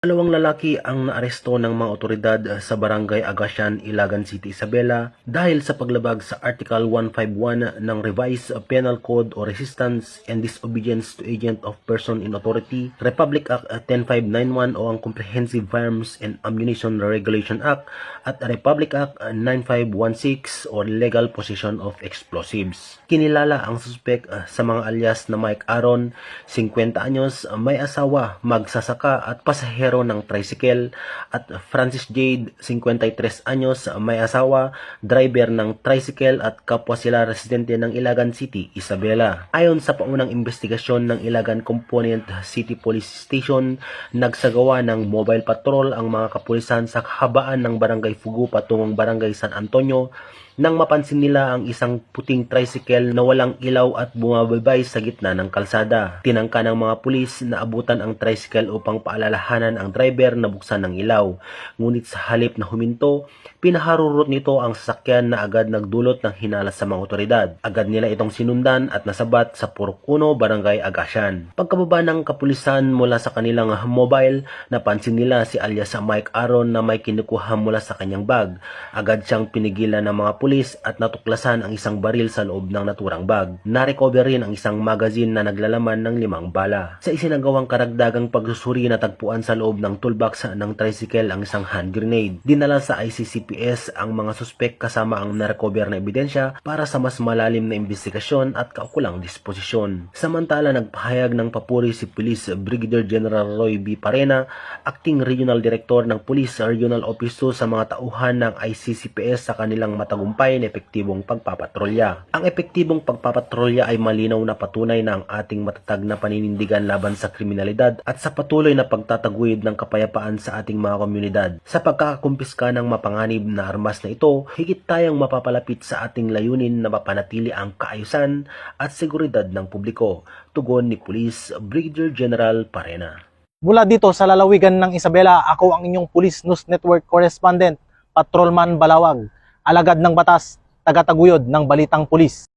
Dalawang lalaki ang naaresto ng mga otoridad sa Barangay Agasian, Ilagan City, Isabela dahil sa paglabag sa Article 151 ng Revised Penal Code o Resistance and Disobedience to Agent of Person in Authority, Republic Act 10591 o ang Comprehensive Firearms and Ammunition Regulation Act at Republic Act 9516 o Legal Possession of Explosives. Kinilala ang suspek sa mga alias na Mike Aaron, 50 anyos, may asawa, magsasaka at pasahero ng tricycle, at Francis Jade, 53 anyos, may asawa, driver ng tricycle at kapwa sila residente ng Ilagan City, Isabela. Ayon sa paunang investigasyon ng Ilagan Component City Police Station, nagsagawa ng mobile patrol ang mga kapulisan sa kahabaan ng Barangay Fugu patungong Barangay San Antonio nang mapansin nila ang isang puting tricycle na walang ilaw at bumabaybay sa gitna ng kalsada. Tinangka ng mga pulis na abutan ang tricycle upang paalalahanan ang driver na buksan ng ilaw. Ngunit sa halip na huminto, pinaharurot nito ang sasakyan na agad nagdulot ng hinala sa mga otoridad. Agad nila itong sinundan at nasabat sa Purok 1, Barangay Agasian. Pagkababa ng kapulisan mula sa kanilang mobile, napansin nila si alias Mike Aaron na may kinukuha mula sa kanyang bag. Agad siyang pinigilan ng mga pulis at natuklasan ang isang baril sa loob ng naturang bag. Narecover rin ang isang magazine na naglalaman ng 5 bala. Sa isinagawang karagdagang pagsusuri, natagpuan sa loob ng toolbox ng tricycle ang isang hand grenade. Dinala sa ICCPS ang mga suspek kasama ang narecover na ebidensya para sa mas malalim na investigasyon at kaukulang disposisyon. Samantala, nagpahayag ng papuri si Police Brigadier General Roy B. Parena, Acting Regional Director ng Police Regional Office 2, sa mga tauhan ng ICCPS sa kanilang matagumpay na epektibong pagpapatrolya. Ang epektibong pagpapatrolya ay malinaw na patunay na ang ating matatag na paninindigan laban sa kriminalidad at sa patuloy na pagtataguyod ng kapayapaan sa ating mga komunidad. Sa pagkakakumpiska ng mapanganib na armas na ito, higit tayong mapapalapit sa ating layunin na mapanatili ang kaayusan at seguridad ng publiko. Tugon ni Police Brigadier General Parena. Mula dito sa lalawigan ng Isabela, ako ang inyong Police News Network Correspondent, Patrolman Balawag, alagad ng batas, tagataguyod ng balitang pulis.